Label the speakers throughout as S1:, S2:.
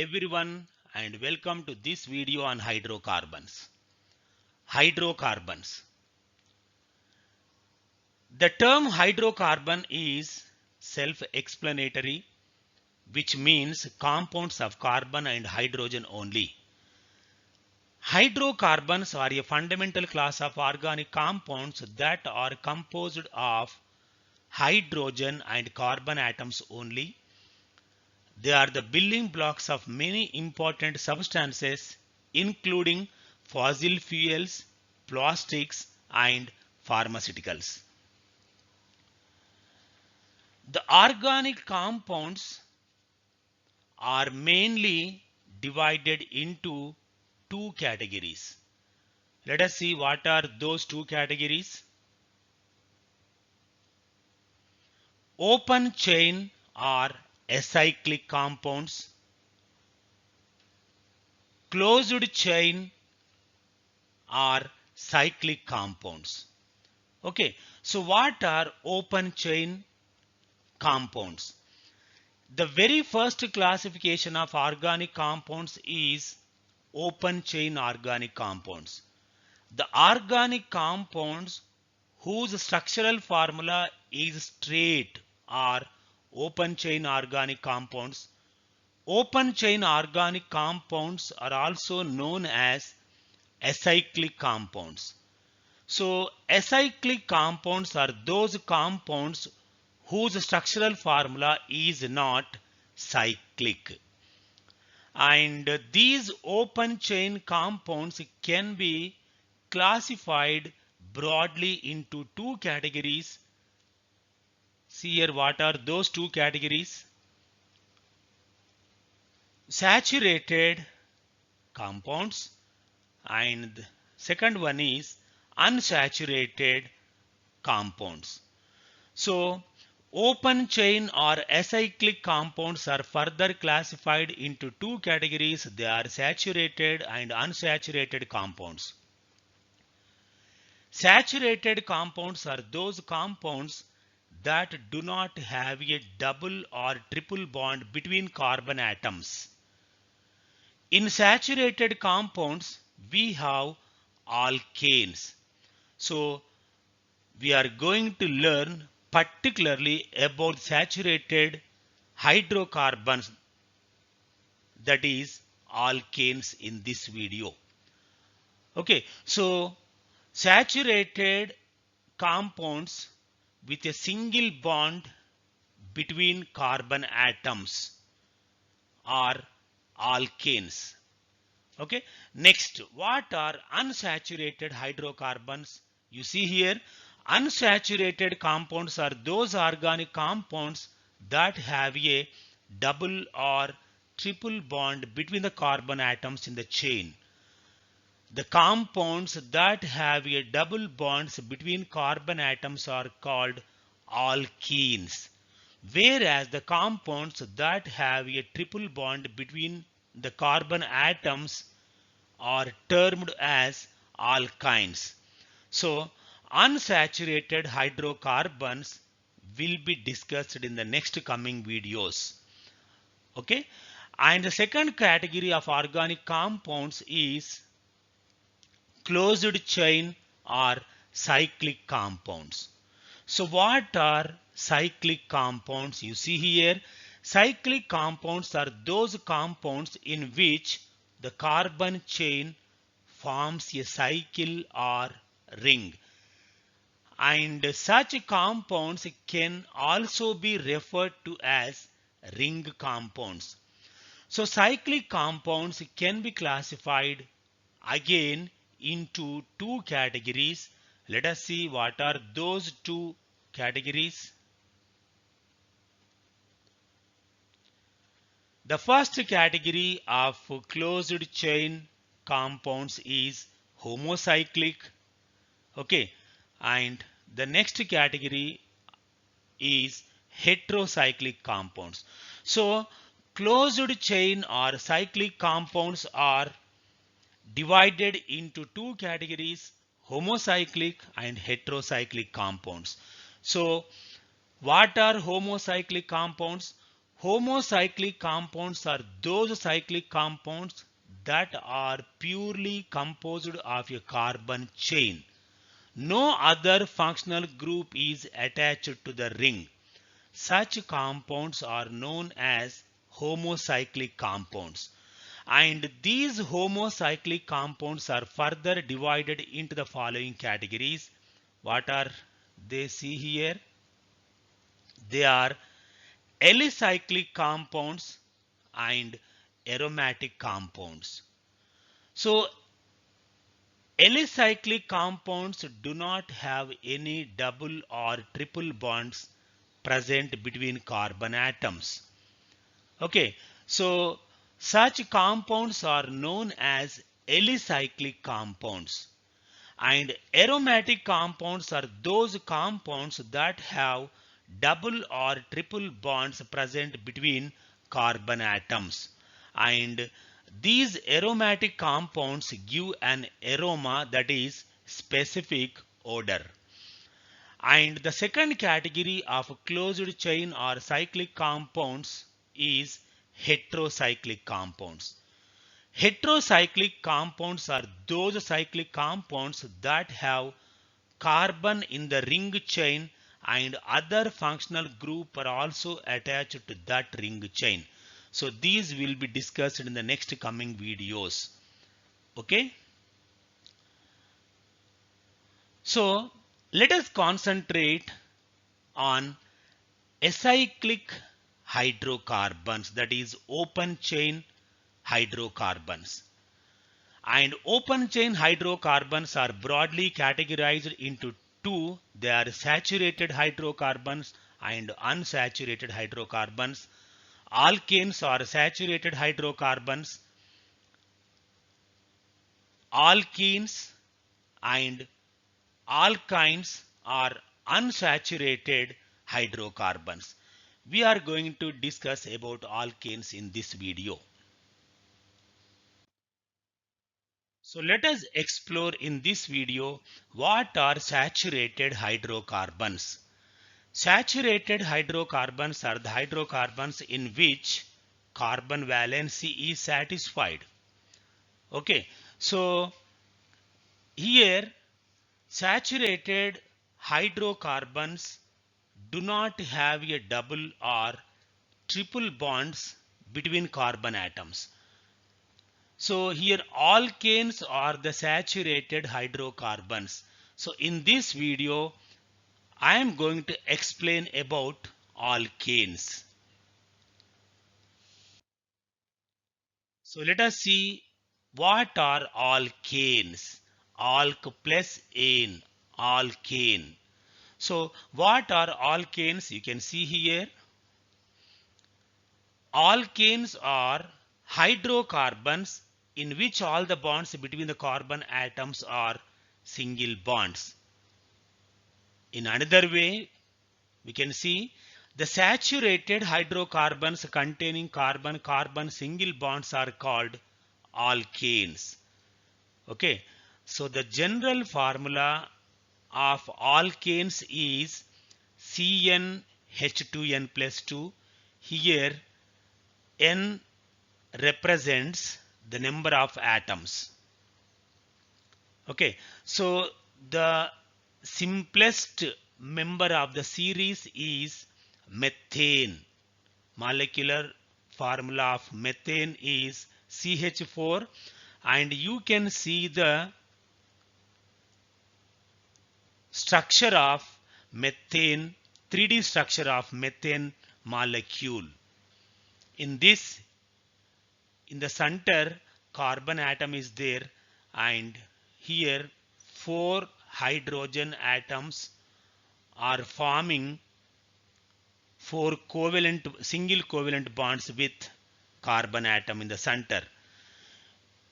S1: everyone and welcome to this video on hydrocarbons. Hydrocarbons. The term hydrocarbon is self-explanatory, which means compounds of carbon and hydrogen only. Hydrocarbons are a fundamental class of organic compounds that are composed of hydrogen and carbon atoms only. They are the building blocks of many important substances, including fossil fuels, plastics, and pharmaceuticals. The organic compounds are mainly divided into two categories. Let us see what are those two categories. Open chain or acyclic compounds, closed chain or cyclic compounds. Okay, so what are open chain compounds? The very first classification of organic compounds is open chain organic compounds. The organic compounds whose structural formula is straight are open chain organic compounds. Open chain organic compounds are also known as acyclic compounds. So acyclic compounds are those compounds whose structural formula is not cyclic. And these open chain compounds can be classified broadly into two categories. See here, what are those two categories? Saturated compounds, and second one is unsaturated compounds. So open chain or acyclic compounds are further classified into two categories. They are saturated and unsaturated compounds. Saturated compounds are those compounds that do not have a double or triple bond between carbon atoms. In saturated compounds, we have alkanes. So we are going to learn particularly about saturated hydrocarbons, that is alkanes, in this video. Okay, so saturated compounds with a single bond between carbon atoms are alkanes. Okay, next, what are unsaturated hydrocarbons? You see here, unsaturated compounds are those organic compounds that have a double or triple bond between the carbon atoms in the chain. The compounds that have a double bonds between carbon atoms are called alkenes, whereas the compounds that have a triple bond between the carbon atoms are termed as alkynes. So unsaturated hydrocarbons will be discussed in the next coming videos. Okay, and the second category of organic compounds is closed chain or cyclic compounds. So what are cyclic compounds? You see here, cyclic compounds are those compounds in which the carbon chain forms a cycle or ring. And such compounds can also be referred to as ring compounds. So cyclic compounds can be classified again into two categories. Let us see what are those two categories. The first category of closed chain compounds is homocyclic. Okay, and the next category is heterocyclic compounds. So closed chain or cyclic compounds are divided into two categories, homocyclic and heterocyclic compounds. So what are homocyclic compounds? Homocyclic compounds are those cyclic compounds that are purely composed of a carbon chain. No other functional group is attached to the ring. Such compounds are known as homocyclic compounds. And these homocyclic compounds are further divided into the following categories. What are they? See here? They are alicyclic compounds and aromatic compounds. So alicyclic compounds do not have any double or triple bonds present between carbon atoms. Okay, so such compounds are known as alicyclic compounds. And aromatic compounds are those compounds that have double or triple bonds present between carbon atoms. And these aromatic compounds give an aroma, that is specific odor. And the second category of closed chain or cyclic compounds is heterocyclic compounds. Heterocyclic compounds are those cyclic compounds that have carbon in the ring chain and other functional group are also attached to that ring chain. So these will be discussed in the next coming videos. Okay. So let us concentrate on acyclic hydrocarbons, that is open chain hydrocarbons. And open chain hydrocarbons are broadly categorized into two. They are saturated hydrocarbons and unsaturated hydrocarbons. Alkanes are saturated hydrocarbons. Alkenes and alkynes are unsaturated hydrocarbons. We are going to discuss about alkanes in this video. So let us explore in this video what are saturated hydrocarbons. Saturated hydrocarbons are the hydrocarbons in which carbon valency is satisfied. Okay, so here saturated hydrocarbons do not have a double or triple bonds between carbon atoms. So here alkanes are the saturated hydrocarbons. So in this video I am going to explain about alkanes. So let us see what are alkanes. Alk plus ane, alkane. So what are alkanes? You can see here. Alkanes are hydrocarbons in which all the bonds between the carbon atoms are single bonds. In another way, we can see the saturated hydrocarbons containing carbon-carbon single bonds are called alkanes. Okay, so the general formula of alkanes is CnH2n plus 2. Here N represents the number of atoms. Okay, so the simplest member of the series is methane. Molecular formula of methane is CH4, and you can see the structure of methane, 3D structure of methane molecule. In this, in the center, carbon atom is there, and here 4 hydrogen atoms are forming 4 single covalent bonds with carbon atom in the center.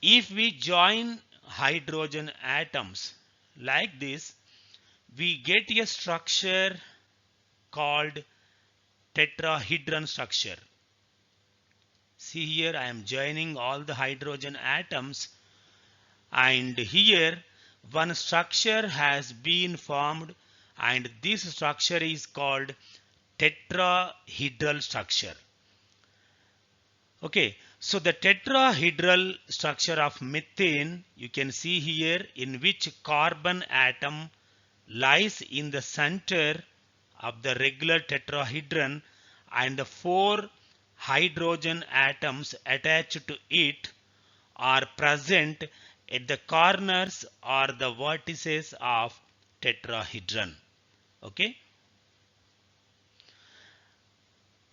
S1: If we join hydrogen atoms like this, we get a structure called tetrahedron structure. See here, I am joining all the hydrogen atoms, and here one structure has been formed, and this structure is called tetrahedral structure. Okay, so the tetrahedral structure of methane you can see here, in which carbon atom lies in the center of the regular tetrahedron and the four hydrogen atoms attached to it are present at the corners or the vertices of tetrahedron. Okay,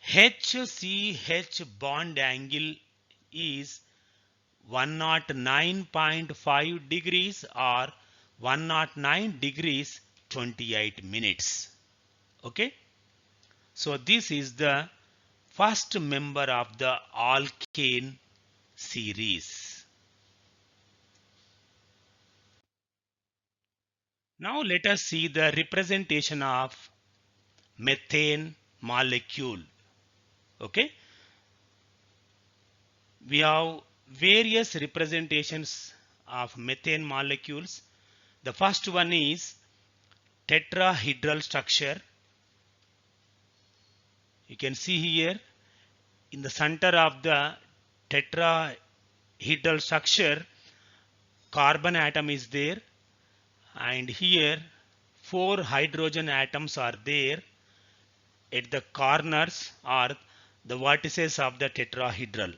S1: HCH bond angle is 109.5 degrees or 109 degrees 28 minutes. Okay, so this is the first member of the alkane series. Now let us see the representation of methane molecule. Okay, we have various representations of methane molecules. The first one is tetrahedral structure. You can see here in the center of the tetrahedral structure, carbon atom is there, and here four hydrogen atoms are there at the corners or the vertices of the tetrahedral.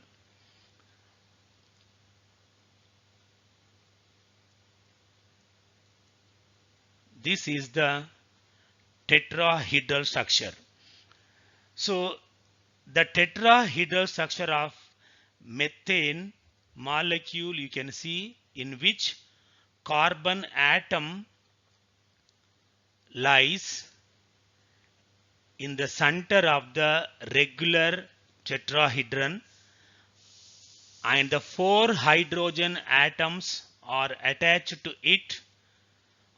S1: This is the tetrahedral structure. So the tetrahedral structure of methane molecule you can see, in which carbon atom lies in the center of the regular tetrahedron and the four hydrogen atoms are attached to it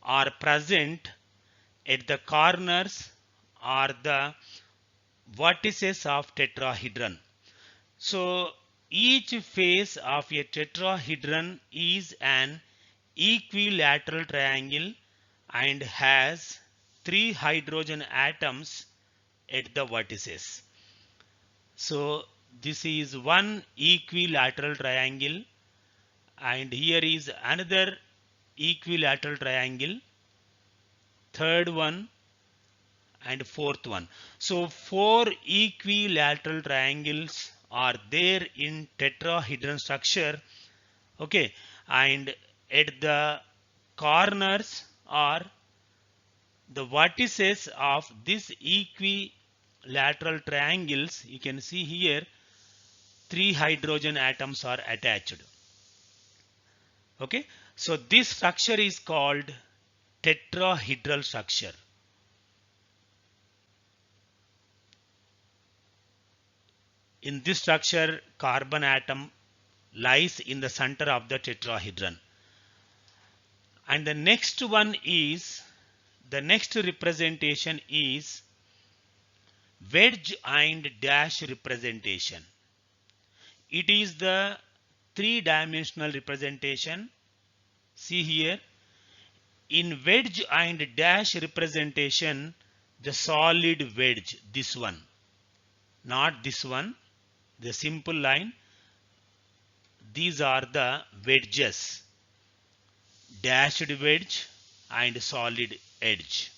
S1: are present at the corners or the vertices of tetrahedron. So each face of a tetrahedron is an equilateral triangle and has three hydrogen atoms at the vertices. So this is one equilateral triangle, and here is another equilateral triangle, third one and fourth one. So four equilateral triangles are there in tetrahedron structure. Okay, and at the corners are the vertices of this equilateral triangles. You can see here three hydrogen atoms are attached. Okay, so this structure is called tetrahedral structure. In this structure, carbon atom lies in the center of the tetrahedron. And the next one is, the next representation is wedge and dash representation. It is the three-dimensional representation. See here, in wedge and dash representation, the solid wedge, this one, not this one, the simple line, these are the wedges, dashed wedge and solid edge.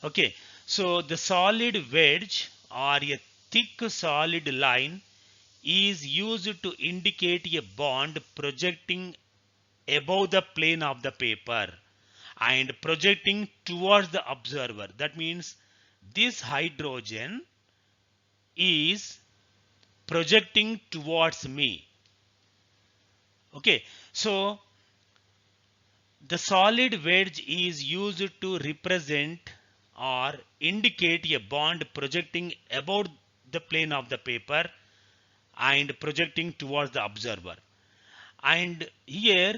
S1: Okay, so the solid wedge or a thick solid line is used to indicate a bond projecting above the plane of the paper and projecting towards the observer. That means this hydrogen is projecting towards me. Okay, so the solid wedge is used to represent or indicate a bond projecting above the plane of the paper and projecting towards the observer. And here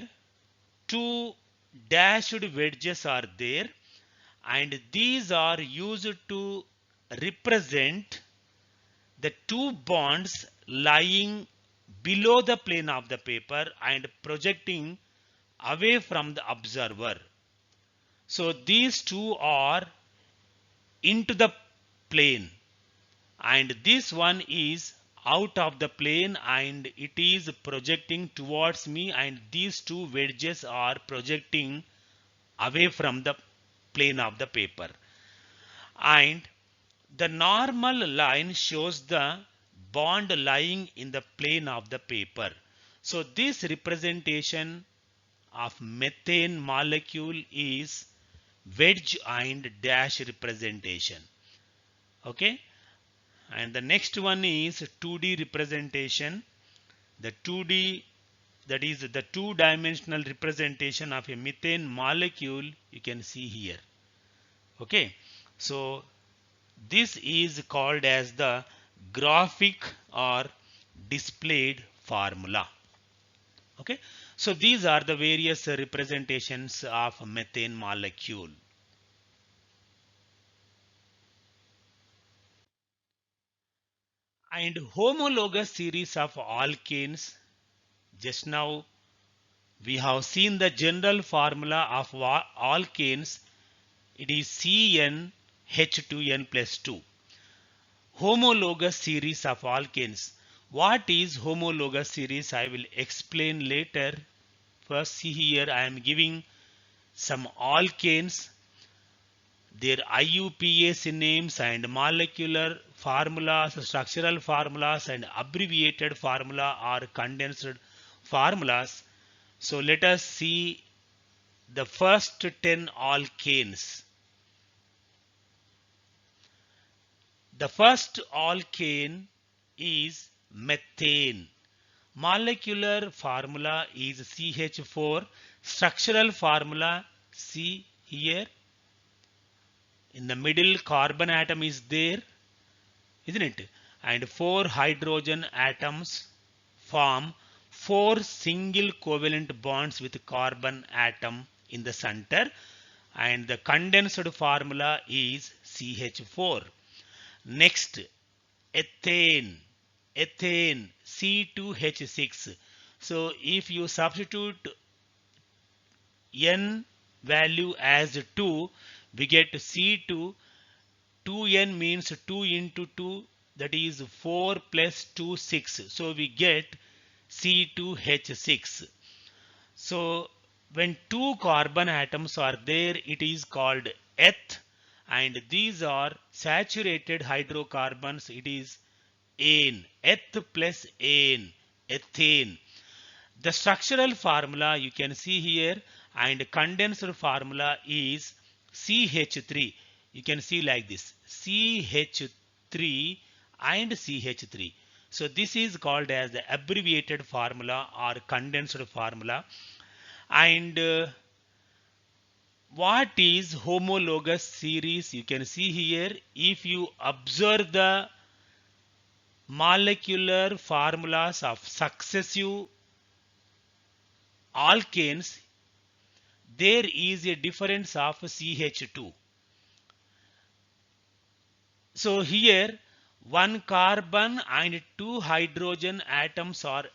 S1: two dashed wedges are there, and these are used to represent the two bonds lying below the plane of the paper and projecting away from the observer. So these two are into the plane, and this one is out of the plane and it is projecting towards me, and these two wedges are projecting away from the plane of the paper. And the normal line shows the bond lying in the plane of the paper. So this representation of methane molecule is wedge and dash representation. Okay, and the next one is 2D representation. The 2D, that is the two-dimensional representation of a methane molecule, you can see here. Okay, so this is called as the graphic or displayed formula. Okay, so these are the various representations of methane molecule. And homologous series of alkanes, just now we have seen the general formula of alkanes. It is CnH2n plus 2. Homologous series of alkanes. What is homologous series? I will explain later. First, see here, I am giving some alkanes, their IUPAC names and molecular formulas, structural formulas and abbreviated formula or condensed formulas. So let us see the first 10 alkanes. The first alkane is methane. Molecular formula is CH4. Structural formula, see here. In the middle, carbon atom is there, isn't it? And 4 hydrogen atoms form 4 single covalent bonds with carbon atom in the center. And the condensed formula is CH4. Next, ethane. Ethane, C2H6. So if you substitute N value as 2, we get C2. 2N means 2 into 2, that is 4 plus 2, 6. So we get C2H6. So when two carbon atoms are there, it is called eth, and these are saturated hydrocarbons. It is ane, eth plus ane, ethane. The structural formula you can see here, and condensed formula is CH3. You can see like this, CH3 and CH3. So this is called as the abbreviated formula or condensed formula. And what is homologous series? You can see here, if you observe the molecular formulas of successive alkanes, there is a difference of CH2. So here 1 carbon and 2 hydrogen atoms are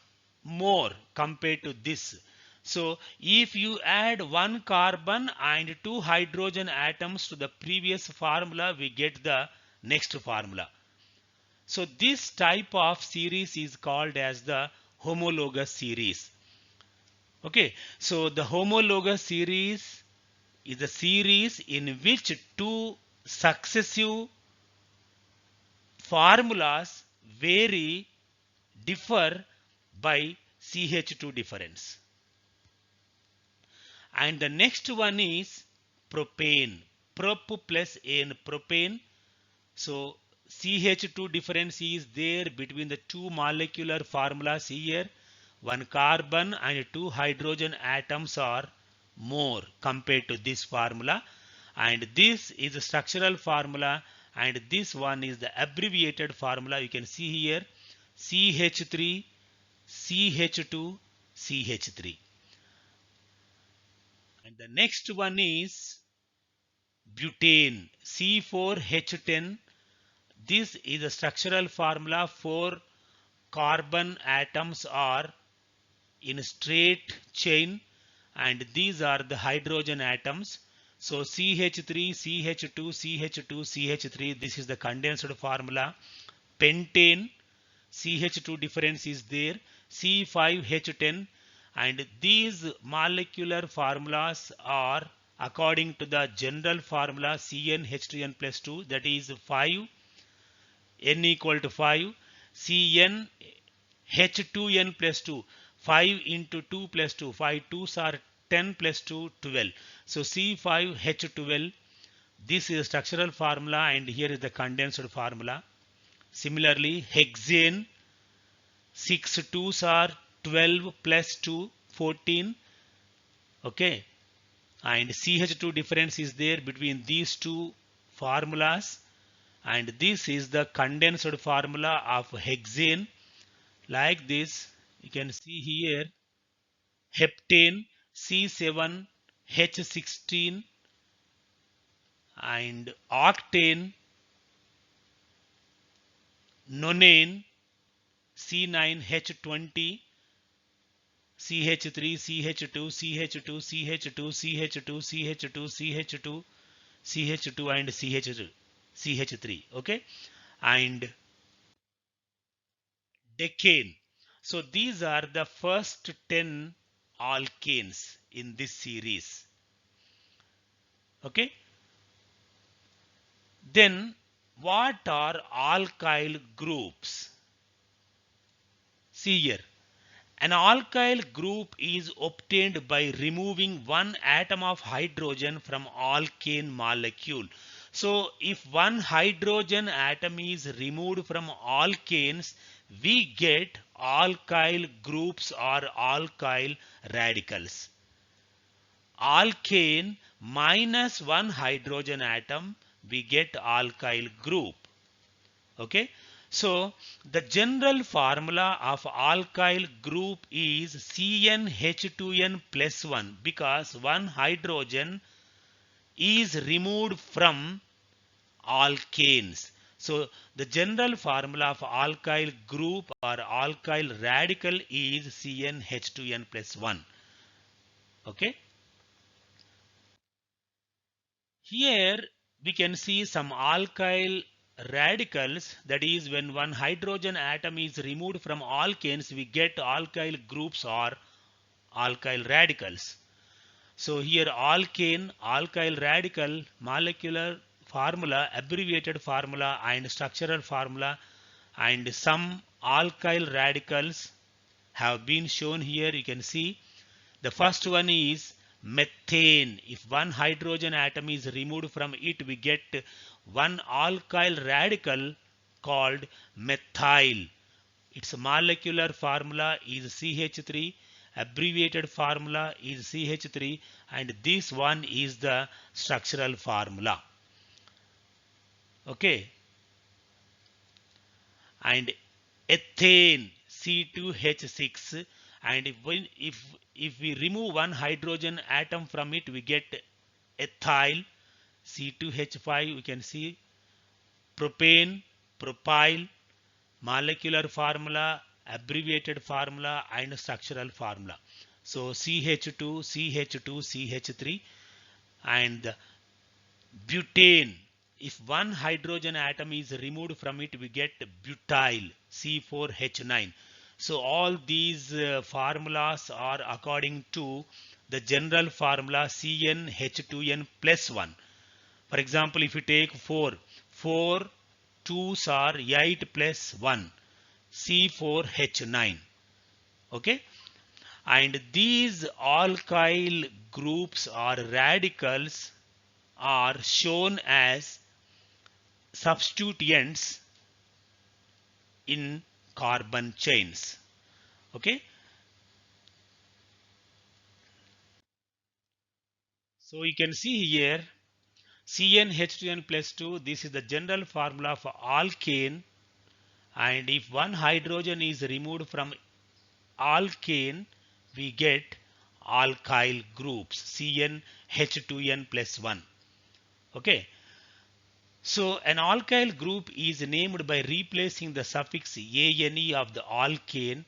S1: more compared to this. So if you add 1 carbon and 2 hydrogen atoms to the previous formula, we get the next formula. So this type of series is called as the homologous series. Okay, so the homologous series is a series in which two successive formulas differ by CH2 difference. And the next one is propane. Prop plus ane, propane. So CH2 difference is there between the two molecular formulas here. 1 carbon and 2 hydrogen atoms are more compared to this formula. And this is a structural formula, and this one is the abbreviated formula. You can see here CH3, CH2, CH3. And the next one is butane, C4H10. This is a structural formula. 4 carbon atoms are in a straight chain, and these are the hydrogen atoms. So CH3, CH2, CH2, CH3, this is the condensed formula. Pentane, CH2 difference is there, C5H10, and these molecular formulas are according to the general formula CnH2n plus 2, that is 5, n equal to 5, Cn H2n plus 2, 5 into 2 plus 2, 5 2s are 10 plus 2, 12. So C5H12, this is structural formula and here is the condensed formula. Similarly, hexane, 6 2s are 12 plus 2, 14. Okay, and CH2 difference is there between these two formulas, and this is the condensed formula of hexane. Like this, you can see here heptane, C7H16, and octane, nonane, C9H20, CH3, CH2, CH2, CH2, CH2, CH2, CH2, CH2, and CH3. Okay, and decane. So these are the first 10 alkanes in this series. Okay, then what are alkyl groups? See here. An alkyl group is obtained by removing one atom of hydrogen from alkane molecule. So if one hydrogen atom is removed from alkanes, we get alkyl groups or alkyl radicals. Alkane minus one hydrogen atom, we get alkyl group. Okay, so the general formula of alkyl group is CnH2n plus 1, because one hydrogen is removed from alkanes. So the general formula of alkyl group or alkyl radical is CnH2n plus 1. Okay, here we can see some alkyl radicals, that is when one hydrogen atom is removed from alkanes, we get alkyl groups or alkyl radicals. So here alkane, alkyl radical, molecular formula, abbreviated formula and structural formula, and some alkyl radicals have been shown here. You can see the first one is methane. If one hydrogen atom is removed from it, we get one alkyl radical called methyl. Its molecular formula is CH3, abbreviated formula is CH3, and this one is the structural formula. Okay, and ethane, C2H6, and if we remove one hydrogen atom from it, we get ethyl, C2H5. We can see propane, propyl, molecular formula, abbreviated formula and structural formula. So CH2, CH2, CH3, and butane. If one hydrogen atom is removed from it, we get butyl, C4H9. So all these formulas are according to the general formula CnH2n plus 1. For example, if you take 4, 4 2s are 8 plus 1, C4H9. Okay, and these alkyl groups or radicals are shown as substituents in carbon chains. Okay, so you can see here CnH2n plus 2, this is the general formula for alkane, and if one hydrogen is removed from alkane, we get alkyl groups CnH2n plus 1. Okay, so an alkyl group is named by replacing the suffix ane of the alkane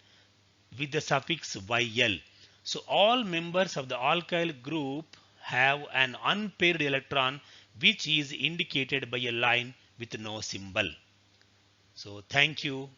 S1: with the suffix yl. So all members of the alkyl group have an unpaired electron which is indicated by a line with no symbol. So thank you.